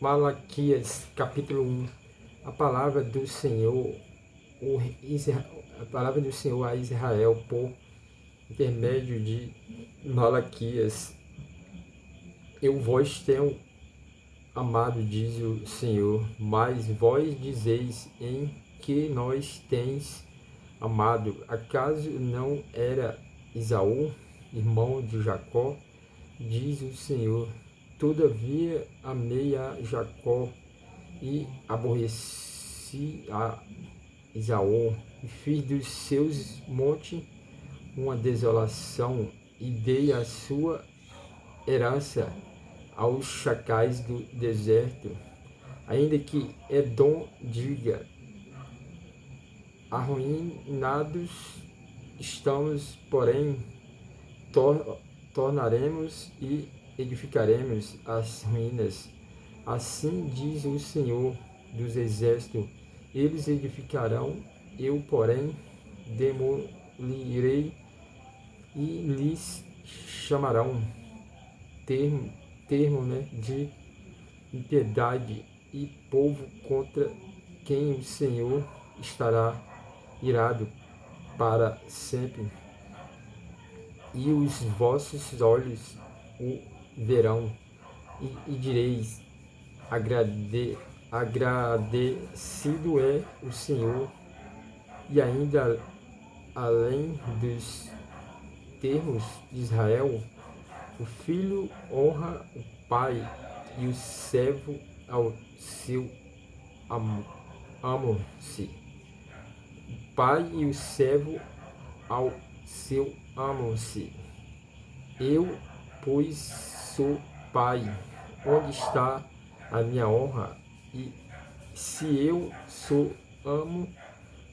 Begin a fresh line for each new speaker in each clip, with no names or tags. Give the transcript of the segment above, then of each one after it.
Malaquias, capítulo 1. A palavra do Senhor, a palavra do Senhor a Israel por intermédio de Malaquias. Eu vos tenho amado, diz o Senhor, mas vós dizeis: em que nós tens amado? Acaso não era Esaú, irmão de Jacó? Diz o Senhor. Todavia amei a Jacó e aborreci a Esaú, e fiz dos seus montes uma desolação, e dei a sua herança aos chacais do deserto. Ainda que Edom diga: arruinados estamos, porém tornaremos e edificaremos as ruínas. Assim diz o Senhor dos Exércitos: eles edificarão, eu, porém, demolirei, e lhes chamarão termo de impiedade e povo contra quem o Senhor estará irado para sempre. E os vossos olhos o verão, e direis: agradecido é o Senhor. E ainda além dos termos de Israel, o filho honra o pai, e o servo ao seu amo-se. O pai e o servo ao seu amo-se. Eu, pois, sou pai. Onde está a minha honra? E se eu sou amo,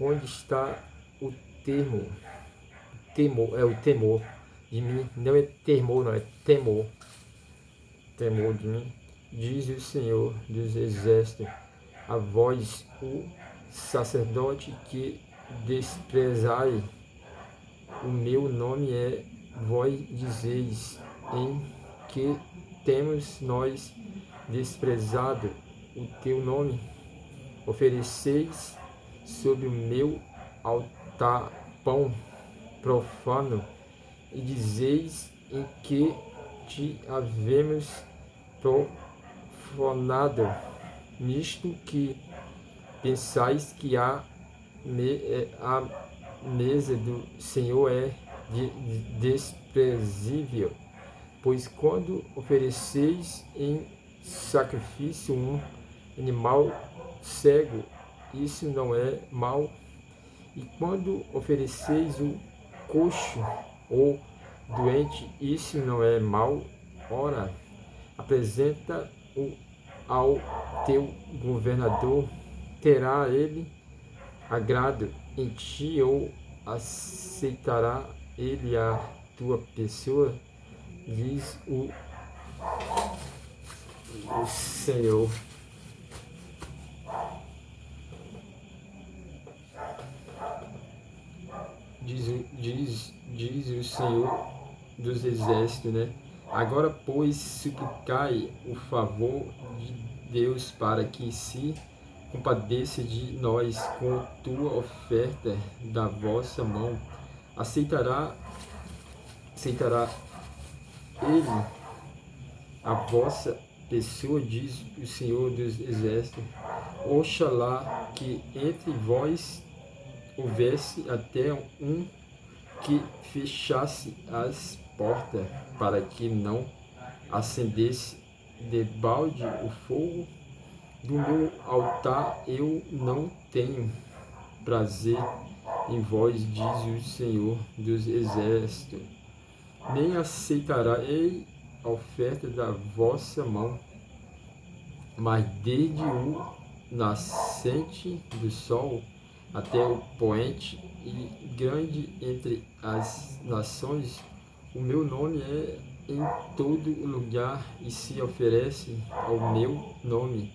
onde está o temor? É o temor de mim. Não é temor, não é temor. Temor de mim. Diz o Senhor dos Exércitos: a vós, o sacerdote, que desprezai o meu nome, vós dizeis: em que temos nós desprezado o teu nome? Ofereceis sobre o meu altar pão profano, e dizeis: em que te havemos profanado? Nisto que pensais que a mesa do Senhor é desprezível. Pois quando ofereceis em sacrifício um animal cego, isso não é mal? E quando ofereceis o coxo ou doente, isso não é mal? Ora, apresenta-o ao teu governador. Terá ele agrado em ti, ou aceitará ele a tua pessoa? Diz o Senhor. Diz o Senhor dos Exércitos, Agora, pois, suplicai o favor de Deus para que se compadeça de nós com tua oferta da vossa mão. Aceitará ele a vossa pessoa, diz o Senhor dos Exércitos. Oxalá que entre vós houvesse até um que fechasse as portas, para que não acendesse debalde o fogo do meu altar. Eu não tenho prazer em vós, diz o Senhor dos Exércitos, nem aceitarei a oferta da vossa mão. Mas desde o nascente do sol até o poente e grande entre as nações, o meu nome é em todo lugar, e se oferece ao meu nome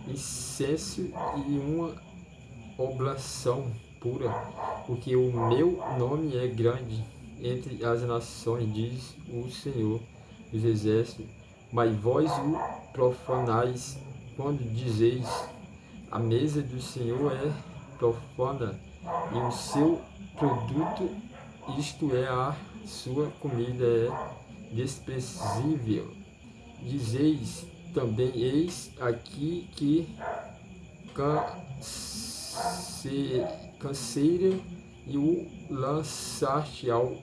incenso e uma oblação pura, porque o meu nome é grande entre as nações, diz o Senhor dos Exércitos. Mas vós o profanais quando dizeis, a mesa do Senhor é profana, e o seu produto, isto é, a sua comida, é desprezível. Dizeis também, eis aqui que canseira e o lançaste ao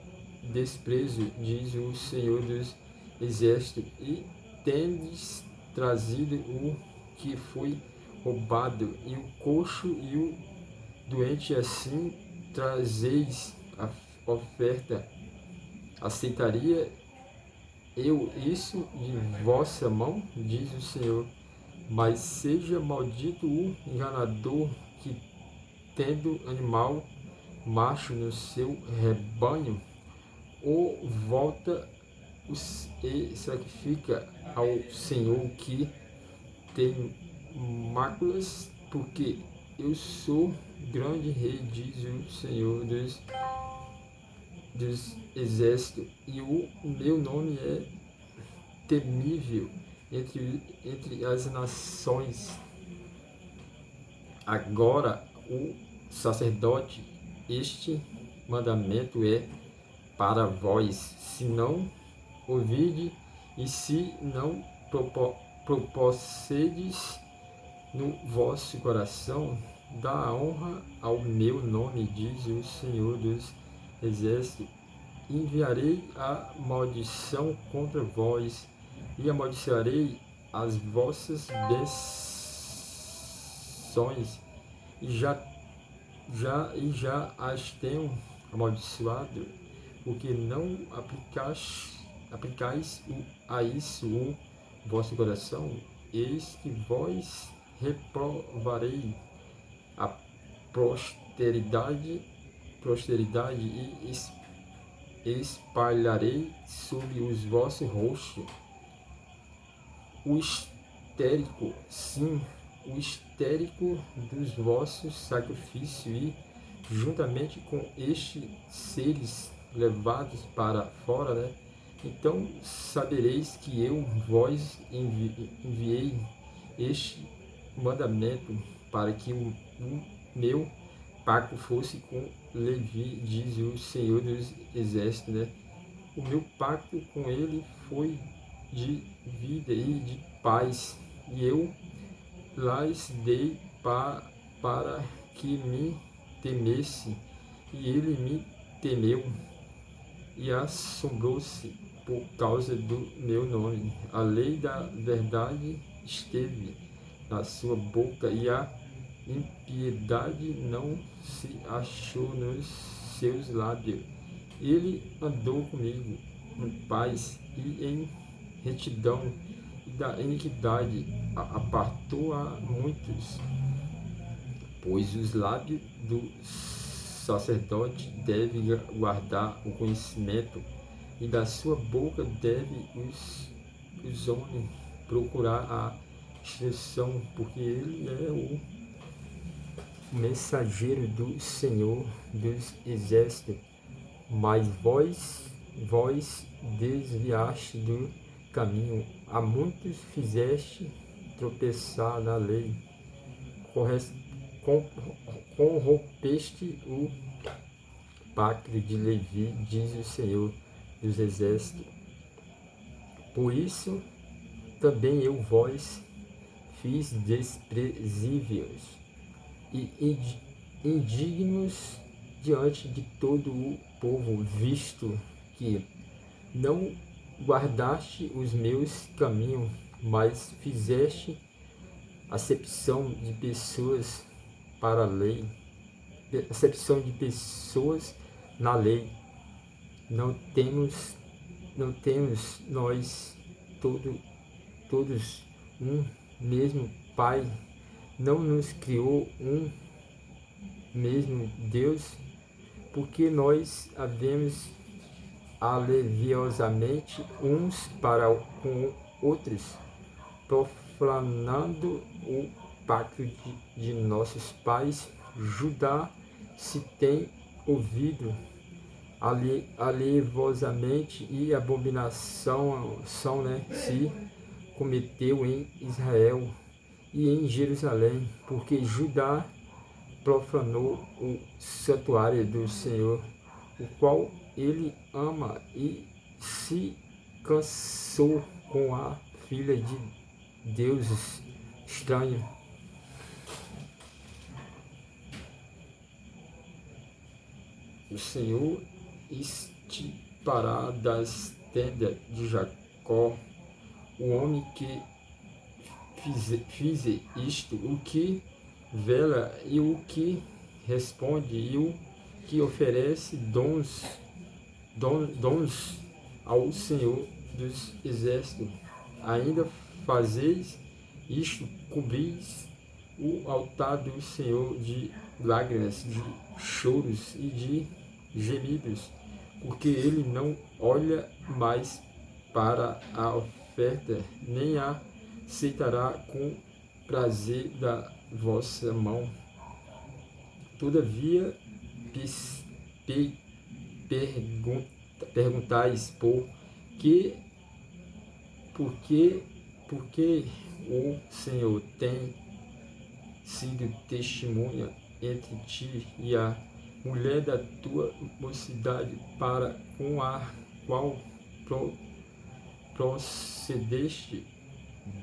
desprezo, diz o Senhor dos Exércitos, e tendes trazido o que foi roubado, e o coxo e o doente, assim trazeis a oferta. Aceitaria eu isso de vossa mão, diz o Senhor. Mas seja maldito o enganador que, tendo animal macho no seu rebanho, o volta e sacrifica ao Senhor, que tem máculas, porque eu sou grande rei, diz o Senhor dos exércitos, e o meu nome é temível entre as nações. Agora, o sacerdote, este mandamento é para vós, se não ouvirdes e se não propossedes no vosso coração, dá honra ao meu nome, diz o Senhor dos Exércitos. Enviarei a maldição contra vós, e amaldiçoarei as vossas bênçãos, e já as tenho amaldiçoado, porque não aplicais a isso o vosso coração. Eis que vós reprovarei a posteridade e espalharei sobre os vossos rostos o histérico, sim, o histérico dos vossos sacrifícios, e juntamente com estes seres levados para fora, né? Então sabereis que eu vos enviei este mandamento para que o meu pacto fosse com Levi, diz o Senhor dos Exércitos, né? O meu pacto com ele foi de vida e de paz, e eu lhes dei para que me temesse, e ele me temeu e assombrou-se por causa do meu nome. A lei da verdade esteve na sua boca, e a impiedade não se achou nos seus lábios. Ele andou comigo em paz e em retidão, e da iniquidade apartou a muitos. Pois os lábios do sacerdote devem guardar o conhecimento, e da sua boca devem os homens procurar a instrução, porque ele é o mensageiro do Senhor dos Exércitos. Mas vós desviaste do caminho, a muitos fizeste tropeçar na lei, corrompeste o pacto de Levi, diz o Senhor dos Exércitos. Por isso também eu vós fiz desprezíveis e indignos diante de todo o povo, visto que não guardaste os meus caminhos, mas fizeste acepção de pessoas para a lei, acepção de pessoas na lei. Não temos nós todos um mesmo Pai? Não nos criou um mesmo Deus? Porque nós havemos aleviosamente uns para com outros, profanando o pacto de nossos pais. Judá se tem ouvido alevosamente, e abominação, né, se cometeu em Israel, e em Jerusalém, porque Judá profanou o santuário do Senhor, o qual ele ama, e se cansou com a filha de deuses estranhos. O Senhor extirpará das tendas de Jacó o homem que fizer isto, o que vela e o que responde e o que oferece dons ao Senhor dos exércitos. Ainda fazeis isto, cobris o altar do Senhor de lágrimas, de choros e de gemidos, porque ele não olha mais para a oferta, nem a aceitará com prazer da vossa mão. Todavia perguntais porque o Senhor tem sido testemunha entre ti e a mulher da tua mocidade, para com a qual procedeste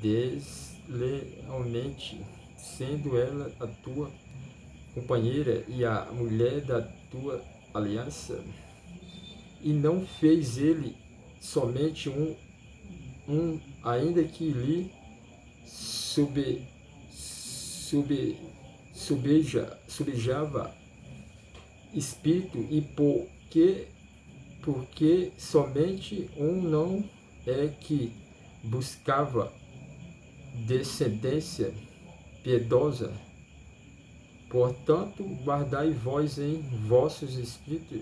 deslealmente, sendo ela a tua companheira e a mulher da tua aliança. E não fez ele somente ainda que lhe subejava espírito, e porque somente não é que buscava descendência piedosa. Portanto, guardai vós em vossos espíritos,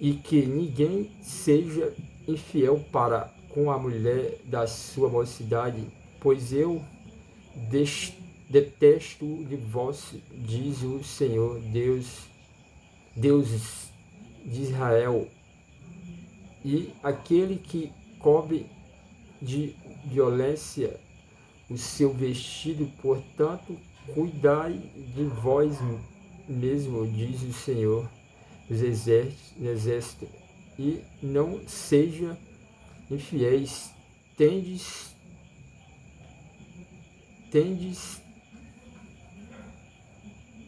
e que ninguém seja infiel para com a mulher da sua mocidade, pois eu detesto de vós, diz o Senhor deuses de Israel, e aquele que cobre de violência o seu vestido. Portanto, cuidai de vós mesmo, diz o Senhor dos exércitos, e não seja infiéis. Tendes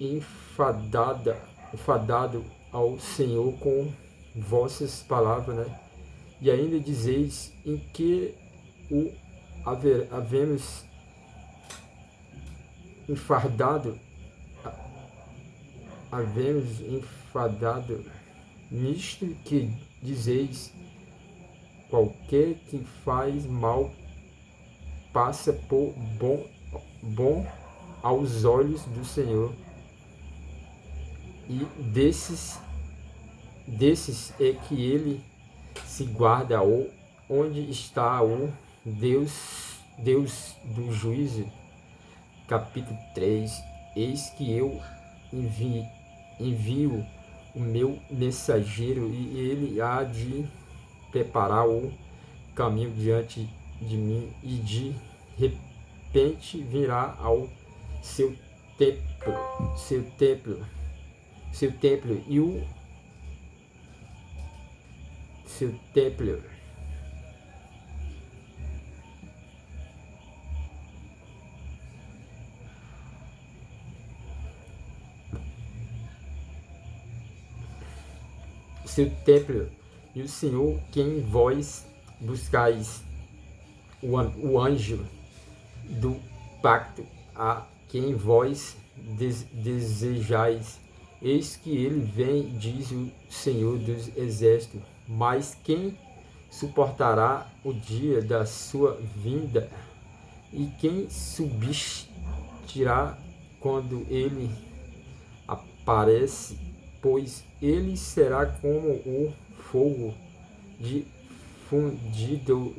enfadado ao Senhor com vossas palavras, né? E ainda dizeis em que o havemos enfadado nisto que dizeis: qualquer que faz mal passa por bom aos olhos do Senhor, e desses é que ele se guarda, onde está o Deus do juízo. Capítulo 3. Eis que eu envio o meu mensageiro, e ele há de preparar o caminho diante de mim, e de repente virá ao seu templo e o seu templo e o Senhor, quem vós buscais, o anjo do pacto, a quem vós desejais. Eis que ele vem, diz o Senhor dos exércitos. Mas quem suportará o dia da sua vinda? E quem subsistirá quando ele aparece? Pois ele será como o fogo de fundidor,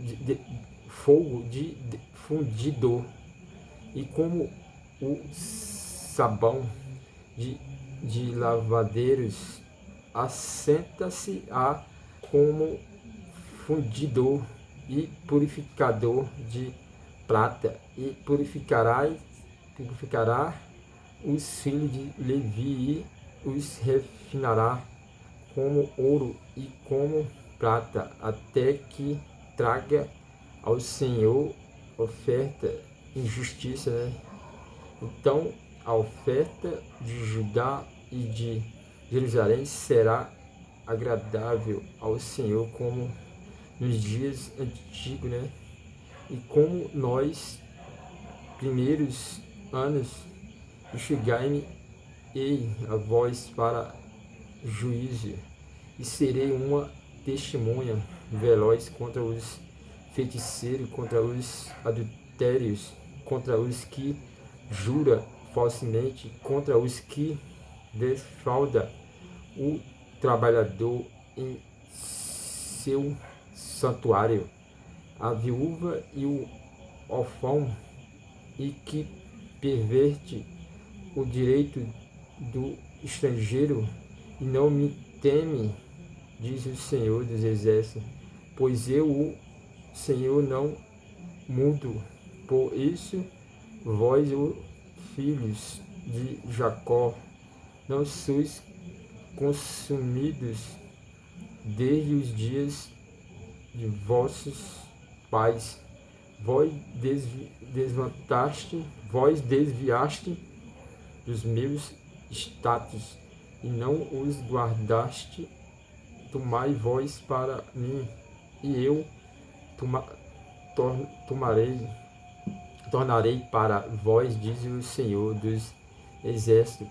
e como o sabão de lavadeiros. Assenta-se como fundidor e purificador de prata, e purificará os filhos de Levi, e os refinará como ouro e como prata, até que traga ao Senhor oferta em justiça, né? Então, a oferta de Judá e de Jerusalém será agradável ao Senhor, como nos dias antigos, né? E como nós, primeiros anos, chegai-me a vós para juízo, e serei uma testemunha veloz contra os feiticeiros, contra os adultérios, contra os que jura falsamente, contra os que defrauda o trabalhador em seu santuário, a viúva e o órfão, e que perverte o direito do estrangeiro, e não me teme, diz o Senhor dos Exércitos, pois eu, o Senhor, não mudo. Por isso, vós, os filhos de Jacó, não sois consumidos desde os dias de vossos pais. Vós desviaste dos meus estatutos e não os guardaste. Tomai vós para mim, e eu tornarei para vós, diz o Senhor dos Exércitos.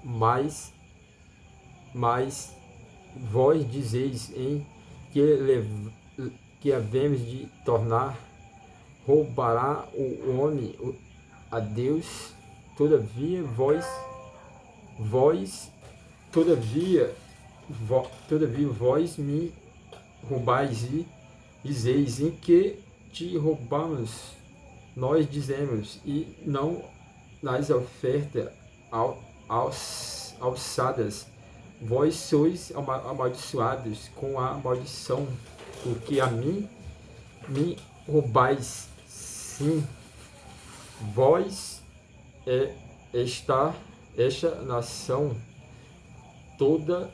Mas vós dizeis em que havemos de tornar, roubará o homem a Deus? Todavia vós me roubais e dizeis: em que te roubamos? Nós dizemos, e não nas ofertas alçadas. Vós sois amaldiçoados com a maldição, porque a mim me roubais. Sim, vós esta nação toda,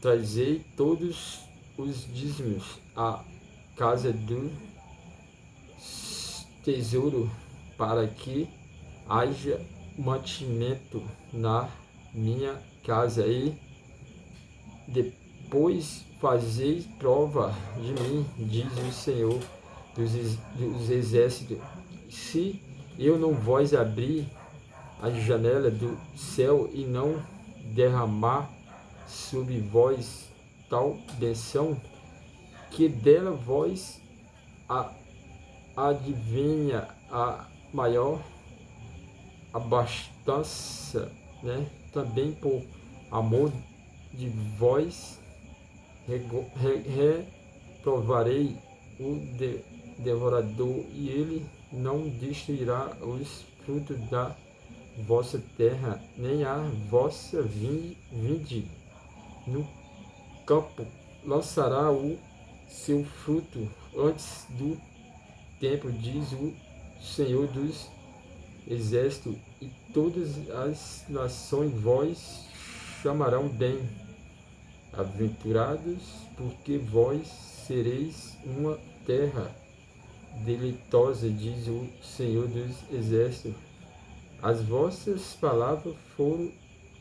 trazei todos os dízimos à casa do tesouro, para que haja mantimento na minha casa, e depois fazei prova de mim, diz o Senhor dos Exércitos, se eu não vos abrir a janela do céu e não derramar sobre vós tal benção, que dela vós adivinha a maior abastança, né? Também por amor de vós reprovarei o devorador, e ele não destruirá os frutos da vossa terra, nem a vossa vinde no campo lançará o seu fruto antes do tempo, diz o Senhor dos Exércitos, e todas as nações vós chamarão bem aventurados, porque vós sereis uma terra deleitosa, diz o Senhor dos Exércitos. As vossas palavras foram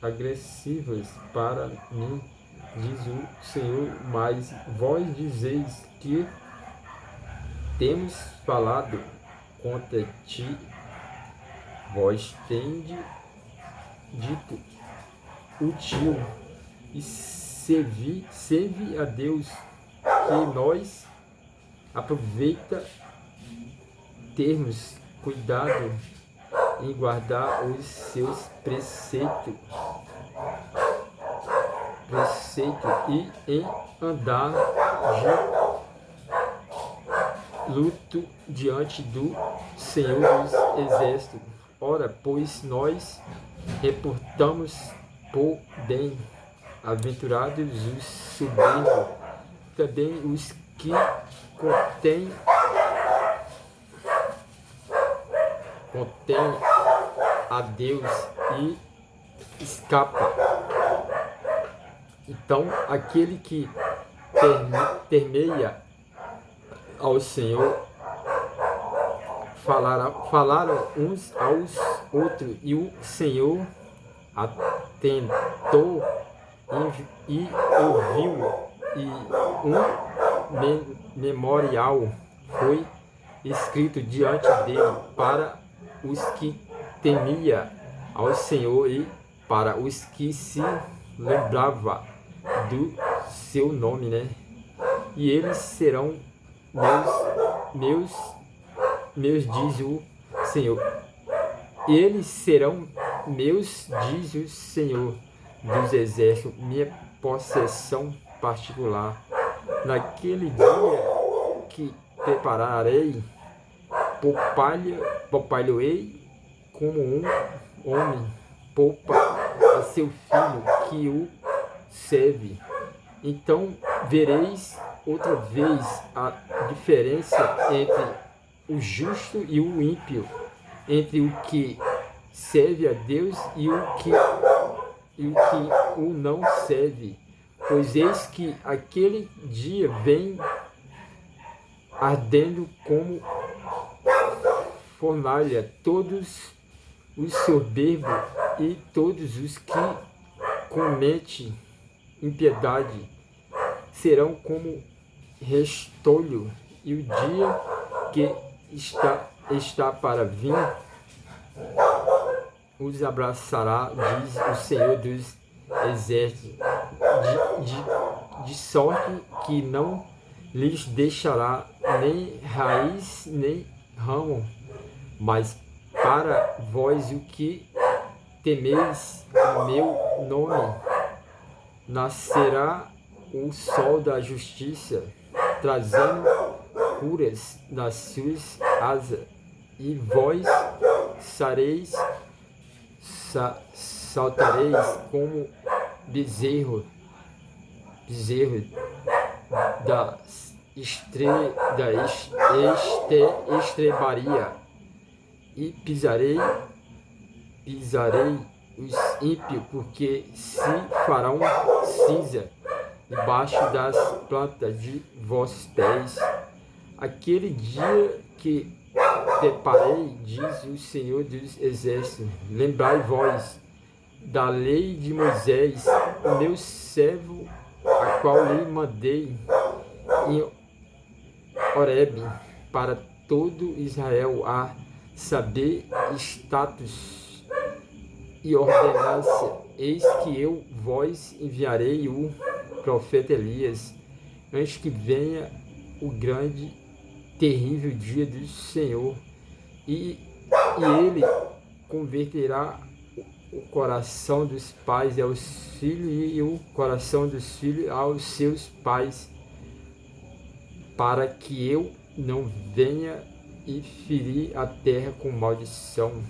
agressivas para mim, diz o Senhor, mas vós dizeis que temos falado contra ti. Vós tendes dito útil e serve a Deus, que nós aproveita termos cuidado em guardar os seus preceitos e em andar de luto diante do Senhor dos Exércitos. Ora, pois nós reportamos por bem, aventurados os soberbos, também os que contêm contém a Deus e escapa. Então, aquele que temeia ao Senhor falaram uns aos outros, e o Senhor atentou e ouviu, e um memorial foi escrito diante dele para os que temia ao Senhor e para os que se lembrava do seu nome, né? E eles serão meus, diz o Senhor. Eles serão meus, diz o Senhor dos exércitos, minha possessão particular. Naquele dia que prepararei, poupar-lhe-ei como um homem poupa a seu filho que o serve. Então vereis outra vez a diferença entre o justo e o ímpio, entre o que serve a Deus e o que o não serve. Pois eis que aquele dia vem ardendo como fornalha, todos os soberbos e todos os que cometem impiedade serão como restolho, e o dia que está para vir os abraçará, diz o Senhor dos exércitos, de sorte que não lhes deixará nem raiz nem ramo. Mas para vós, o que temeis o meu nome, nascerá o sol da justiça, trazendo curas nas suas asas, e vós saltareis como bezerro da estrebaria, e pisarei os ímpios, porque se farão cinza debaixo das plantas de vossos pés. Aquele dia que preparei, diz o Senhor dos exércitos, lembrai vós da lei de Moisés, o meu servo, a qual lhe mandei em Horebe para todo Israel, a saber, status e ordenança. Eis que eu vos enviarei o profeta Elias, antes que venha o grande, terrível dia do Senhor, e ele converterá o coração dos pais aos filhos e o coração dos filhos aos seus pais, para que eu não venha e ferir a terra com maldição.